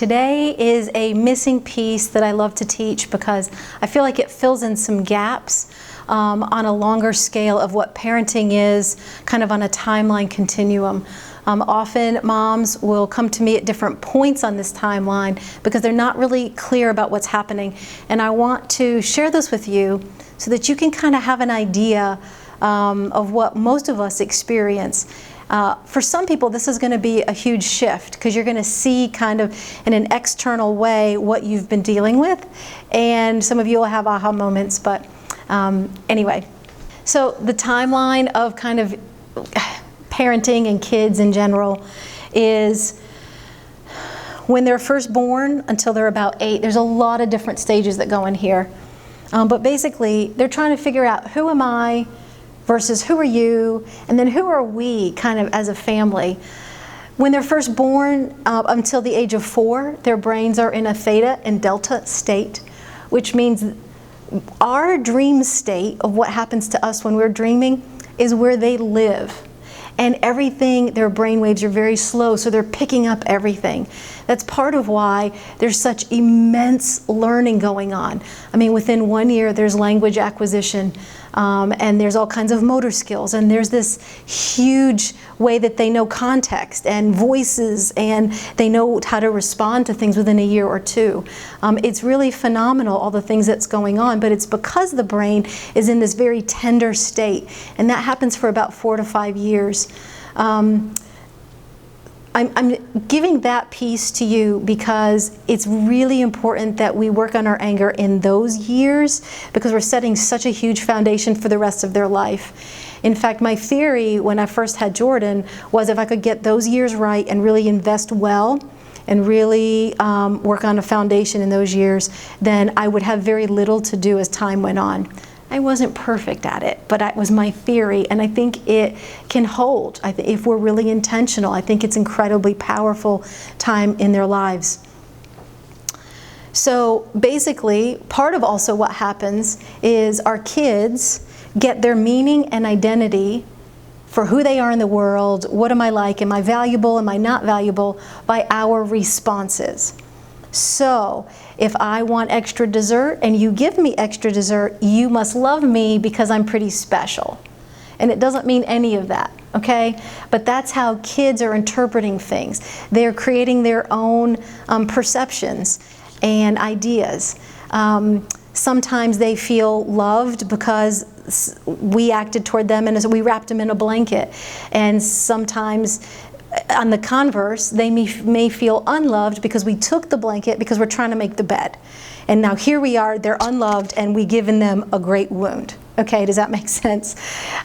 Today is a missing piece that I love to teach because I feel like it fills in some gaps on a longer scale of what parenting is, kind of on a timeline continuum. Often moms will come to me at different points on this timeline because they're not really clear about what's happening. And I want to share this with you so that you can kind of have an idea of what most of us experience. For some people, this is going to be a huge shift because you're going to see kind of in an external way what you've been dealing with. And some of you will have aha moments, but anyway. So the timeline of kind of parenting and kids in general is when they're first born until they're about 8. There's a lot of different stages that go in here. But basically, they're trying to figure out who am I versus who are you, and then who are we kind of as a family. When they're first born until the age of 4, their brains are in a theta and delta state, which means our dream state of what happens to us when we're dreaming is where they live. And everything, their brain waves are very slow, so they're picking up everything. That's part of why there's such immense learning going on. I mean, within 1 year, there's language acquisition, and there's all kinds of motor skills, and there's this huge way that they know context and voices, and they know how to respond to things within a year or 2. It's really phenomenal, all the things that's going on, but it's because the brain is in this very tender state, and that happens for about 4 to 5 years. I'm giving that piece to you because it's really important that we work on our anger in those years because we're setting such a huge foundation for the rest of their life. In fact, my theory when I first had Jordan was if I could get those years right and really invest well and really work on a foundation in those years, then I would have very little to do as time went on. I wasn't perfect at it, but it was my theory, and I think it can hold. If we're really intentional, I think it's incredibly powerful time in their lives. So basically, part of also what happens is our kids get their meaning and identity for who they are in the world. What am I like? Am I valuable? Am I not valuable? By our responses. So, if I want extra dessert and you give me extra dessert, you must love me because I'm pretty special. And it doesn't mean any of that, okay? But that's how kids are interpreting things. They're creating their own perceptions and ideas. Sometimes they feel loved because we acted toward them and we wrapped them in a blanket. And sometimes on the converse, they may feel unloved because we took the blanket because we're trying to make the bed. And now here we are, they're unloved, and we've given them a great wound. Okay, does that make sense?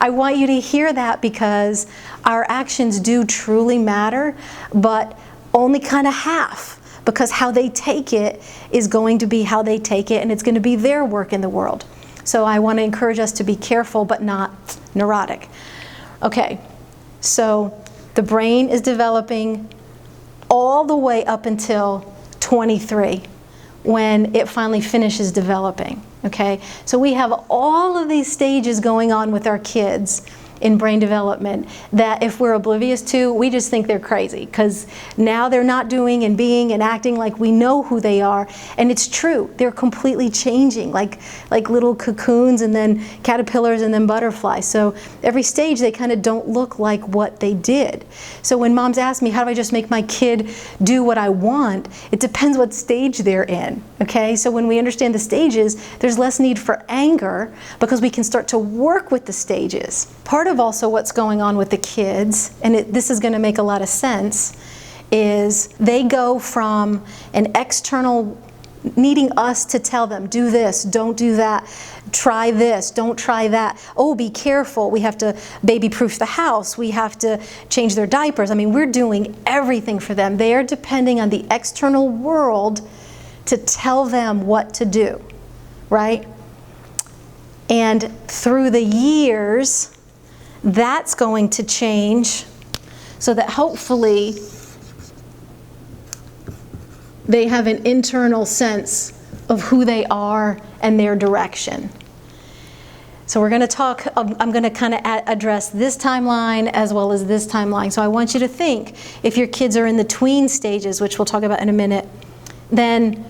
I want you to hear that because our actions do truly matter, but only kind of half. Because how they take it is going to be how they take it, and it's going to be their work in the world. So I want to encourage us to be careful, but not neurotic. Okay, so the brain is developing all the way up until 23 when it finally finishes developing, okay? So we have all of these stages going on with our kids in brain development that if we're oblivious to, we just think they're crazy because now they're not doing and being and acting like we know who they are. And it's true, they're completely changing like little cocoons and then caterpillars and then butterflies. So every stage they kind of don't look like what they did. So when moms ask me, how do I just make my kid do what I want? It depends what stage they're in, okay? So when we understand the stages, there's less need for anger because we can start to work with the stages. Part of also what's going on with the kids, and this is going to make a lot of sense, is they go from an external needing us to tell them, do this, don't do that, try this, don't try that, oh, be careful, we have to baby-proof the house, we have to change their diapers. I mean, we're doing everything for them. They are depending on the external world to tell them what to do, right? And through the years, that's going to change so that hopefully they have an internal sense of who they are and their direction. So we're going to talk, I'm going to kind of address this timeline as well as this timeline. So I want you to think, if your kids are in the tween stages, which we'll talk about in a minute, then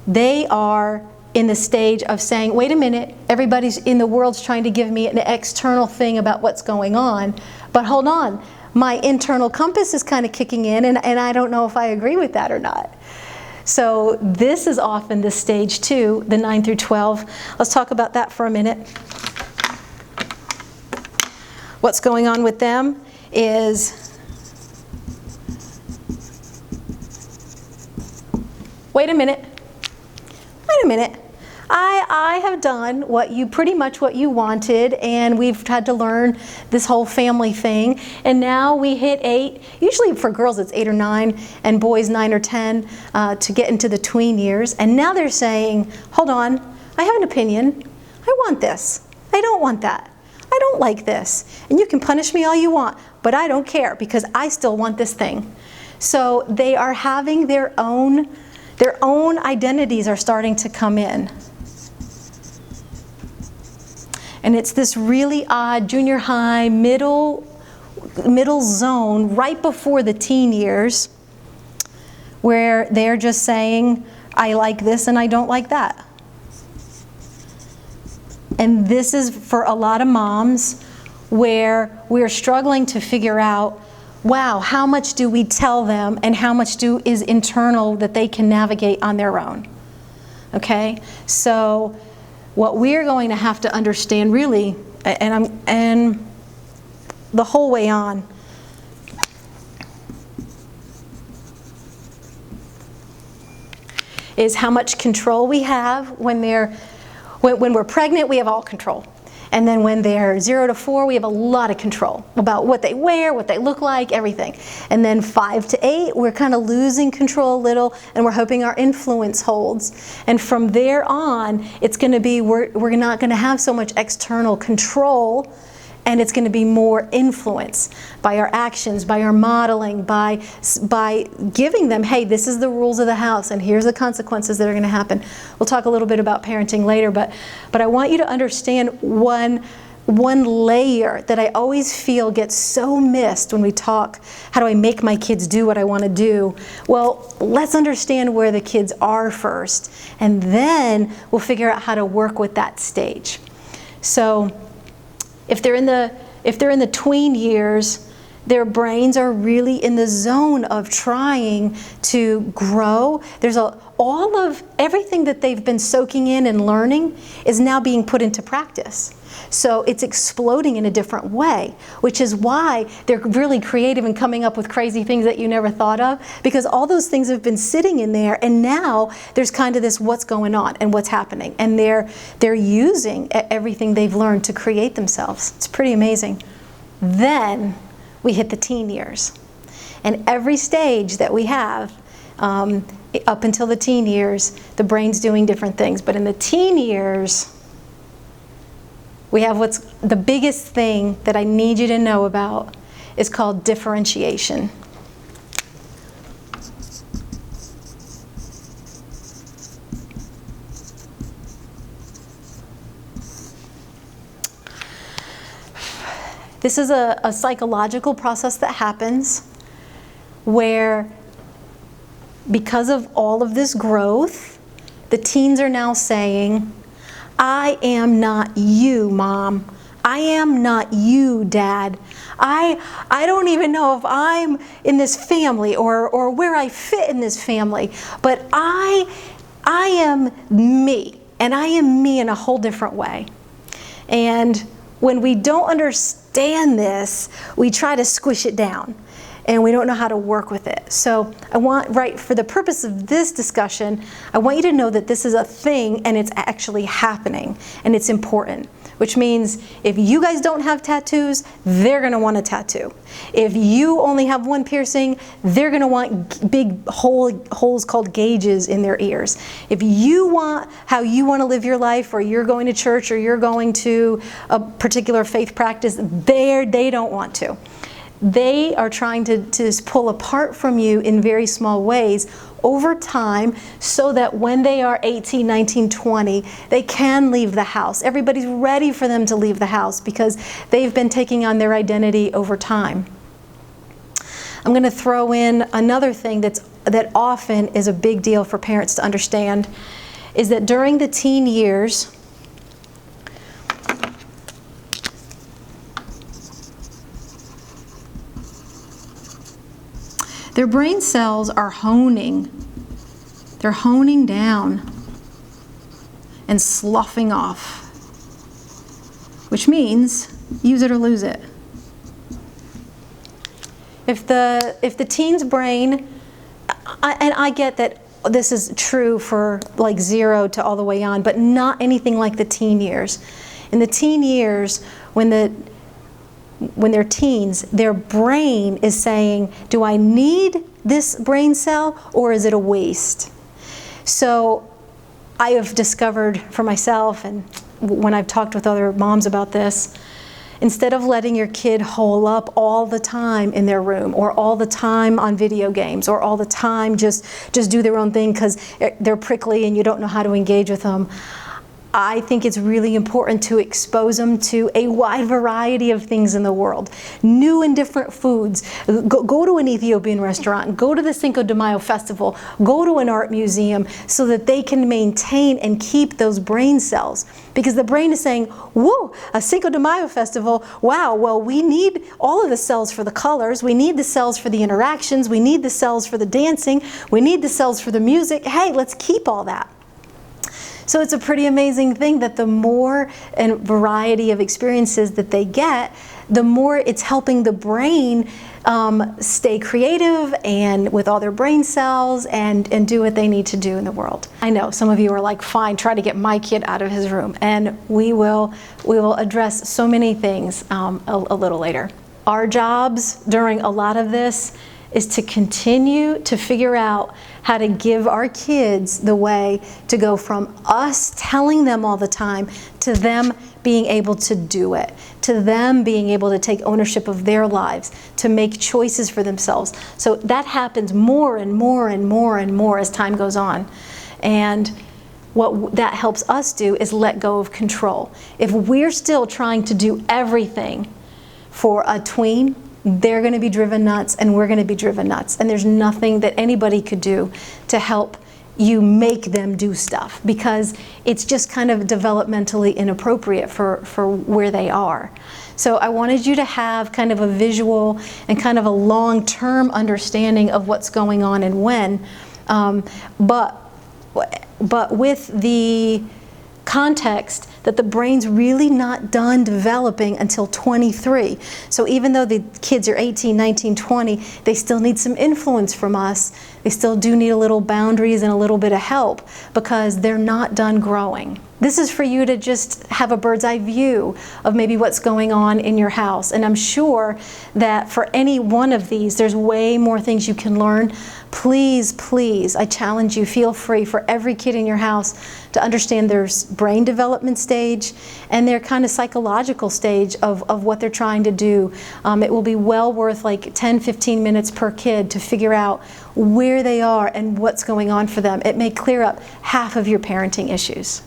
they are in the stage of saying, wait a minute, everybody's in the world's trying to give me an external thing about what's going on, but hold on, my internal compass is kind of kicking in, and I don't know if I agree with that or not. So this is often the stage 2, the 9 through 12. Let's talk about that for a minute. What's going on with them is, wait a minute, I have done pretty much what you wanted, and we've had to learn this whole family thing, and now we hit 8, usually for girls it's 8 or 9, and boys 9 or 10 to get into the tween years, and now they're saying, hold on, I have an opinion, I want this, I don't want that, I don't like this, and you can punish me all you want, but I don't care because I still want this thing. So they are having their own identities are starting to come in. And it's this really odd junior high, middle zone right before the teen years where they're just saying, I like this and I don't like that. And this is for a lot of moms where we're struggling to figure out, wow, how much do we tell them and how much is internal that they can navigate on their own? Okay? So what we're going to have to understand really, and the whole way on, is how much control we have when we're pregnant. We have all control. And then when they're 0 to 4, we have a lot of control about what they wear, what they look like, everything. And then 5 to 8, we're kind of losing control a little, and we're hoping our influence holds. And from there on, it's going to be, we're not going to have so much external control, and it's going to be more influence by our actions, by our modeling, by giving them, hey, this is the rules of the house, and here's the consequences that are going to happen. We'll talk a little bit about parenting later, but I want you to understand one layer that I always feel gets so missed when we talk, how do I make my kids do what I want to do? Well, let's understand where the kids are first, and then we'll figure out how to work with that stage. So if they're in the tween years, their brains are really in the zone of trying to grow. There's all of everything that they've been soaking in and learning is now being put into practice. So it's exploding in a different way, which is why they're really creative and coming up with crazy things that you never thought of, because all those things have been sitting in there, and now there's kind of this what's going on and what's happening, and they're using everything they've learned to create themselves. It's pretty amazing. Then we hit the teen years, and every stage that we have up until the teen years, the brain's doing different things, but in the teen years, we have what's the biggest thing that I need you to know about is called differentiation. This is a psychological process that happens where, because of all of this growth, the teens are now saying, I am not you, Mom. I am not you, Dad. I don't even know if I'm in this family or where I fit in this family, but I am me, and I am me in a whole different way. And when we don't understand this, we try to squish it down, and we don't know how to work with it. So I want, for the purpose of this discussion, I want you to know that this is a thing and it's actually happening, and it's important. Which means if you guys don't have tattoos, they're gonna want a tattoo. If you only have one piercing, they're gonna want big holes called gauges in their ears. If you want how you wanna live your life, or you're going to church, or you're going to a particular faith practice, they don't want to. they are trying to pull apart from you in very small ways over time, so that when they are 18, 19, 20, they can leave the house. Everybody's ready for them to leave the house because they've been taking on their identity over time. I'm going to throw in another thing that often is a big deal for parents to understand, is that during the teen years, their brain cells are honing. They're honing down and sloughing off, which means use it or lose it. If the teen's brain, and I get that this is true for like 0 to all the way on, but not anything like the teen years. In the teen years, when they're teens, their brain is saying, do I need this brain cell or is it a waste? So I have discovered for myself, and when I've talked with other moms about this, instead of letting your kid hole up all the time in their room, or all the time on video games, or all the time just do their own thing because they're prickly and you don't know how to engage with them, I think it's really important to expose them to a wide variety of things in the world. New and different foods. Go to an Ethiopian restaurant. Go to the Cinco de Mayo festival. Go to an art museum so that they can maintain and keep those brain cells. Because the brain is saying, whoa, a Cinco de Mayo festival, wow, well, we need all of the cells for the colors. We need the cells for the interactions. We need the cells for the dancing. We need the cells for the music. Hey, let's keep all that. So it's a pretty amazing thing that the more and variety of experiences that they get, the more it's helping the brain stay creative and with all their brain cells and do what they need to do in the world. I know some of you are like, fine, try to get my kid out of his room, and we will address so many things a little later. Our jobs during a lot of this is to continue to figure out how to give our kids the way to go from us telling them all the time to them being able to do it, to them being able to take ownership of their lives, to make choices for themselves. So that happens more and more and more and more as time goes on. And what that helps us do is let go of control. If we're still trying to do everything for a tween, they're going to be driven nuts and we're going to be driven nuts. And there's nothing that anybody could do to help you make them do stuff, because it's just kind of developmentally inappropriate for where they are. So I wanted you to have kind of a visual and kind of a long-term understanding of what's going on and when, but with the context that the brain's really not done developing until 23. So even though the kids are 18, 19, 20, they still need some influence from us. They still do need a little boundaries and a little bit of help because they're not done growing. This is for you to just have a bird's eye view of maybe what's going on in your house. And I'm sure that for any one of these, there's way more things you can learn. Please, please, I challenge you, feel free for every kid in your house to understand their brain development stage and their kind of psychological stage of what they're trying to do. It will be well worth like 10, 15 minutes per kid to figure out where they are and what's going on for them. It may clear up half of your parenting issues.